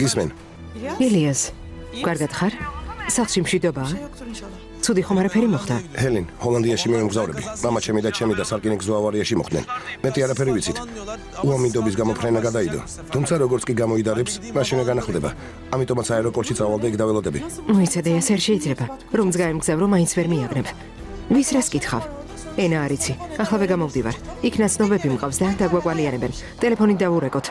გისმენ. ილიას, კარგად ხარ? სახლში მშვიდობაა? ცუდი ხომ არაფერი მოხდა? ჰელენ, ჰოლანდიაში მემგზავრები. მამა ჩემი და ჩემი და სარკინიგზო ავარიაში მოხდნენ. მეტი არაფერი ვიცით. უამინდობის გამოფრენა გადაიდო. თუმცა როგორც კი გამოიდარებს, მაშინა განახლდება. ამიტომაც აეროპორტში წავალ და იქ დაველოდები. მოიცადე, ეს არ შეიძლება. რომც გაემგზავრო, მაინც ვერ მიაგნებ. ვის რას კითხავ? ენა არიცი. ახლავე გამოვდივარ. იქ ნაცნობები მყავს და დაგვაკვალიანებენ. ტელეფონით დავურეკოთ.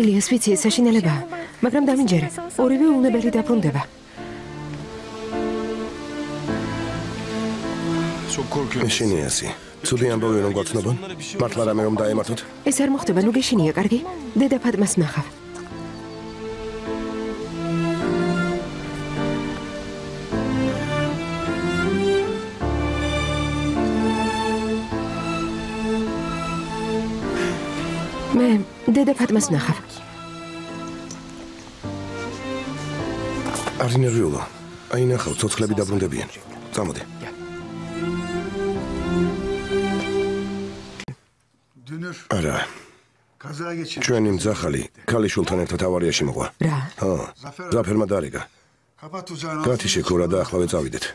ილიას, ვიცი, ეს საშინელებაა, მაგრამ დამინჯერე. ორივე უნებელი დაბრუნდება. მეშინიასი. ცუდი ამბავი რომ გვაცნობონ? მართლა რამე რომ დაემართოთ? ეს არ მოხდება, ნუ გეშინია, კარგი? დედა ფატმას ნახავ. მე დედა ფატმას ნახავ. არ ინერვიულო. აი ნახავ, ცოცხლები დაბრუნდებიან. წამოდი. არა. ჩვენი მძახალი ქალიშვილთან ერთად ავარიაში მოყვა. რა? ხო. ზაფერმა დარიგა. გათიშე ქორა და ახლავე წავიდეთ.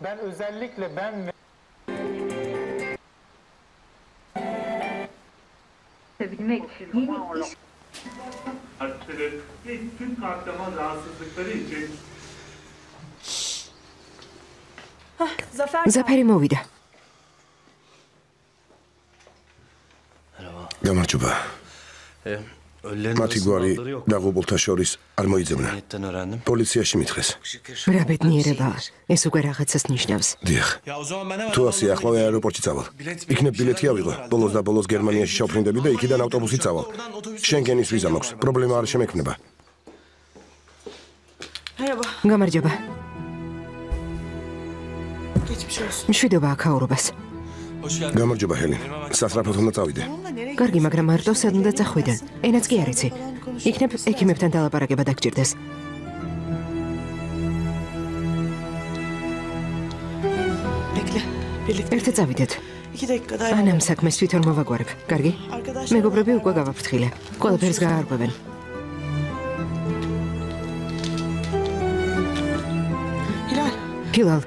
Ben özellikle ben bilmek için tüm kahraman rahatsızlıkları için Zaferi mოვიდა. გამარჯობა. მათი გვარი დაღუპულთა შორის არ მოიძებნა. პოლიციაში მითხეს. რა ბედნიერებაა. ეს უკვე რაღაცას ნიშნავს. დიახ. თუ ასე ახლავე აეროპორტში წავალ. იქნებ ბილეთი ავიღო. ბოლოს და ბოლოს გერმანიაში შავფრინდები და იქიდან ავტობუსით წავალ. შენგენის ვიზა მაქვს. პრობლემა არ შემექმნება. გამარჯობა. მშვიდობა აქაურობას. გამარჯობა ჰელენ. სასწრაფოდ უნდა წავიდე. კარგი, მაგრამ მარტო სად უნდა წახვიდე? ენაც კი არ იცი. იქნებ ექიმებთან დალაპარაკება დაგჭირდეს. ერთად წავიდეთ. ანამ საქმეს თვითონ მოვაგვარებ. კარგი? მეგობრები უკვე გავაფრთხილე. ყველაფერს გაარღვევენ. ჰილალ,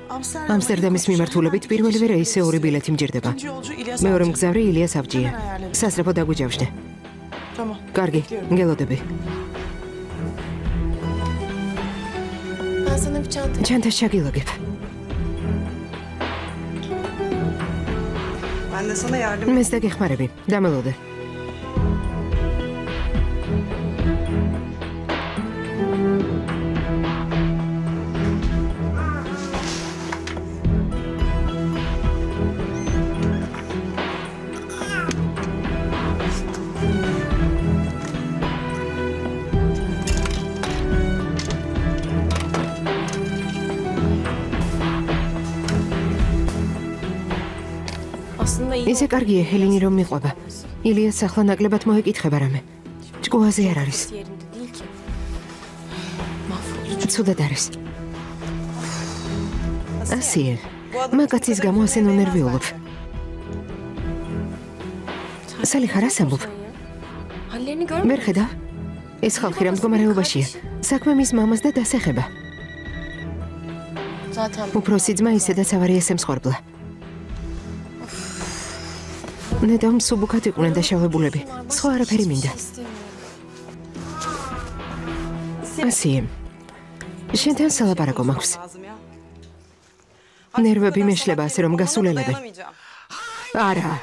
ამსტერდამის მიმართულებით პირველივე რეისზე 2 ბილეთი მჭირდება. მეორე მგზავრი ილიას ავჯია. სასწრაფო დაგვიჯავშნე. კარგი, გელოდები. ჩანთას ჩაგილაგებ. მეც დაგეხმარები. დამელოდე. ისე კარგია ჰელენი რომ მიყვება. ილიას ახლა ნაკლებად მოეკითხება რამე. ჭკუაზე არ არის. ცუდად არის. ასია, მაგაცის გამო ასე ნერვიულობ. სალი ხარ ასამბობ? ვერ ხედავ? ეს ხალხი რა მდგომარეობაშია. საქმე მის მამას და დასეხება. უფროსი ძმა ისედაც ავარიას ემსხვერპლა. ნედამ სუბუქად იყვნენ დაშავებულები. სხვა არაფერი მინდა. ასია, შენთან სალაპარაკო მაქვს. ნერვები მეშლება ასე რომ გასულელებენ. არა.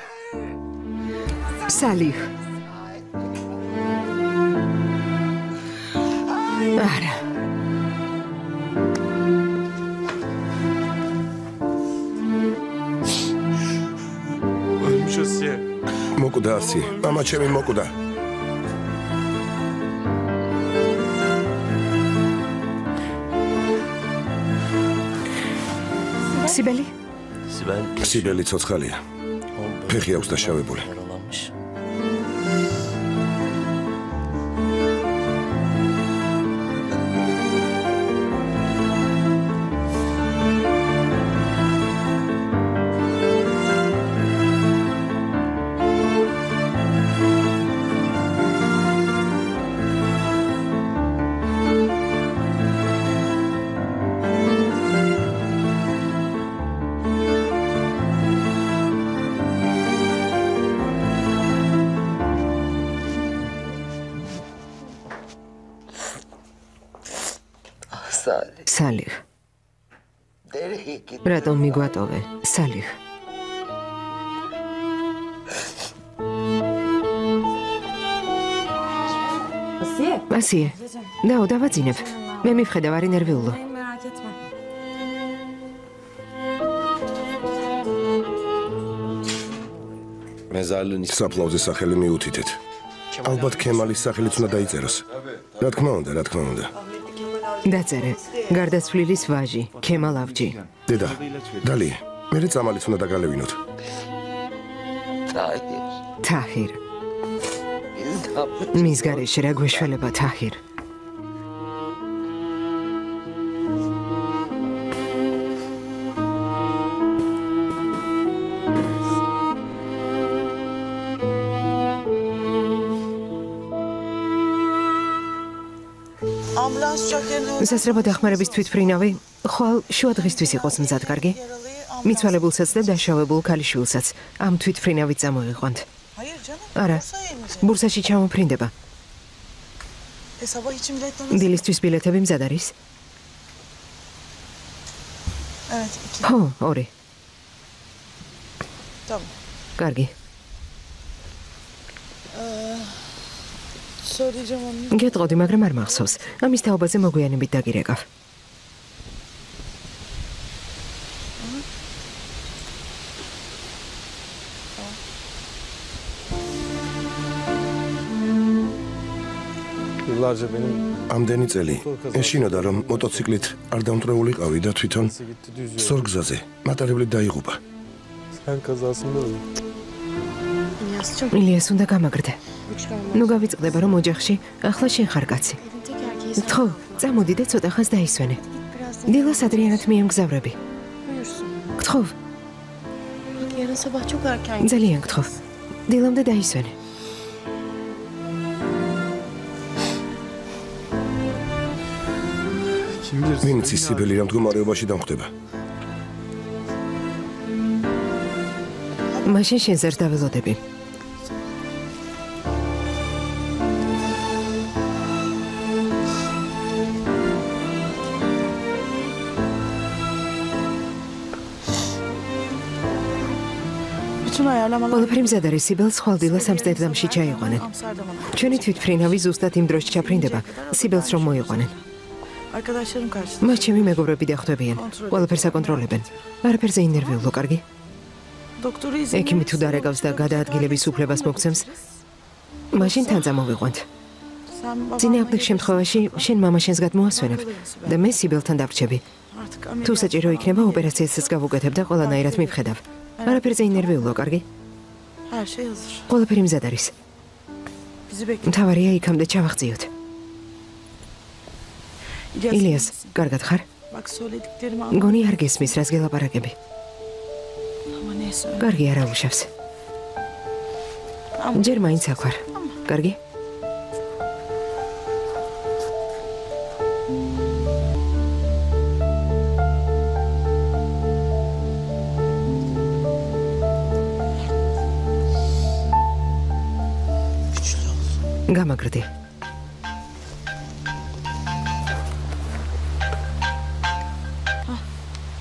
Salih. Არა. მოკვდა ასი. მამა ჩემი მოკვდა. Sibeli? სიბელი ცოცხალია. ფეხი აქვს დაშავებული. Salih. რატომ მიგვატოვე? Salih. Asiye. დავაძინებ. მე მივხედავ, არი ნერვიულო. საფლავზე სახელი მიუთითეთ. ალბათ ქემალის სახელიც უნდა დაიწეროს. რა თქმა უნდა. დაწერე. გარდაცვლილის ვაჟი, ქემალ ავჯი. დედა, დალი, მერე წამალიც უნდა დაგალევინოთ. თაჰირ. მის გარეშე რა გვეშველება თაჰირ. სასწრაფო დახმარების თვითმფრინავი ხვალ შუა დღისთვის იყოს მზად, კარგი? მიცვალებულსაც და დაშავებულ ქალიშვილსაც ამ თვითმფრინავით წამოიყვანთ. არა, ბურსაში ჩამოფრინდება. დილისთვის ბილეთები მზად არის? ხო, 2. კარგი. გეტყოდი, მაგრამ არ მახსოვს. ამის თაობაზე მოგვიანებით დაგირეკავ. ამდენი წელი ეშინოდა, რომ მოტოციკლით არ დამტვრეულიყავი და თვითონ სორგზაზე მატარებლით დაიღუპა. ილიას უნდა გამაგრდე. ნუ გავიწყდება, რომ ოჯახში ახლა შენ ხარ კაცი. ხო, წამოდი და ცოტა ხანს დაისვენე. დილას ადრიანად მიემგზავრები. გთხოვ. ძალიან გთხოვ. დილამდე დაისვენე. ვინც ის სიბელი რა მდგომარეობაში დამხვდება? მაშინ შენს არ დაველოდები. ყველაფერი მზად არის, სიბელს ხვალდილას ამსტერდამში ჩაიყვანენ. ჩვენი თვითმფრინავი ზუსტად იმ დროს ჩაფრინდება, სიბელს რომ მოიყვანენ. მას ჩემი მეგობრები დახვდებიან, ყველაფერს აკონტროლებენ. არაფერზე ინერვიულო, კარგი? ექიმი თუ დარეგავს და გადაადგილების უფლებას მოგცემს, მაშინ თან წამოვიყვანთ. წინააღმდეგ შემთხვევაში შენ მამა შენს გადმოასვენებ და მე სიბელთან დავრჩები. თუ საჭირო იქნება, ოპერაციასაც გავუკეთებ და ყველანაირად მივხედავ. არაფერზე ინერვიულო, კარგი? ყველაფერი მზად არის. მთავარია იქამდე ჩავაღწიოთ. ილიას, კარგად ხარ? მგონი არ გესმის, რას გელაპარაკები. კარგი, არა უშავს. ჯერ მაინც აქ ვარ. კარგი? გამაგრდი.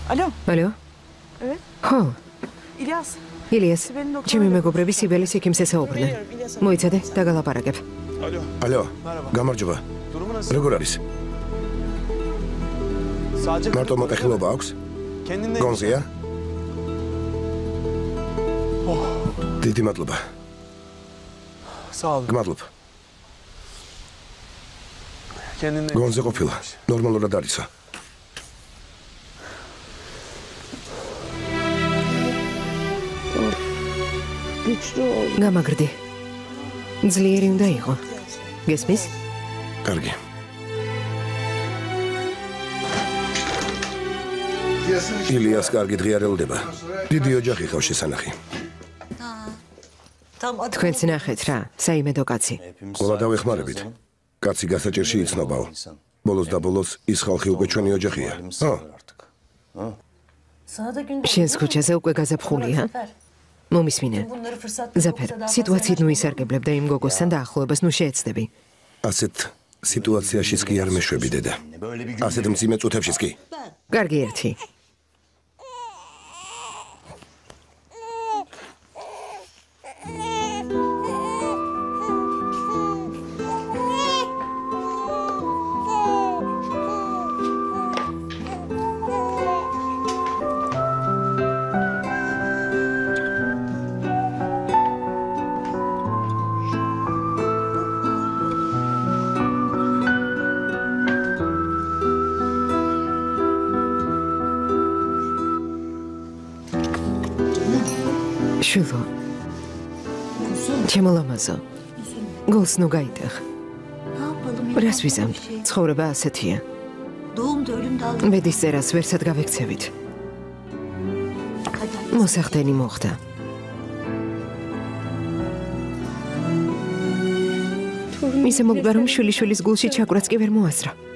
Alo. Alo? Evet. ხო. İlyas. ილიას, ჩემი მეგობრები სიბელის ექიმს ესაუბრნენ. მოიცადე, დაგალაპარაკებ. ალო, გამარჯობა. როგორ არის? მარტო მოტეხილობა აქვს? გონზია? დიდი მადლობა. გმადლობ. გონზე ყოფილა. ნორმალურად არისა. გამაგრდი. ძლიერი უნდა იყო. გესმის? კარგი. ილიას კარგი დღიარელდება. დიდი ოჯახი ხავს შესანახი. თქვენც ნახეთ რა, საიმედო კაცი. ყველა დავეხმარებით. კაცი გასაჭირში იცნობაო. ბოლოს და ბოლოს ის ხალხი უკვე ჩვენი ოჯახია. შენს ქუჩაზე უკვე გაზაფხულია? მომისმინე. ზაფერ, სიტუაციით ნუ ისარგებლებ და იმ გოგოსთან დაახლოებას ნუ შეეცდები. ასეთ სიტუაციაშიც კი არ მეშვები დედა. ასეთ მძიმე წუთებშიც კი. კარგი ერთი. შულო. ჩემოლამაზო. გულს ნუ გაიტეხ. რას ვიზამ? ცხოვრება ასეთია. ბედის წერას ვერსად გავექცევით. მოსახდენი მოხდა. მისე მოგდა რომ შვილიშვილის გულში ჩაკვრაც კი ვერ მოასწრა.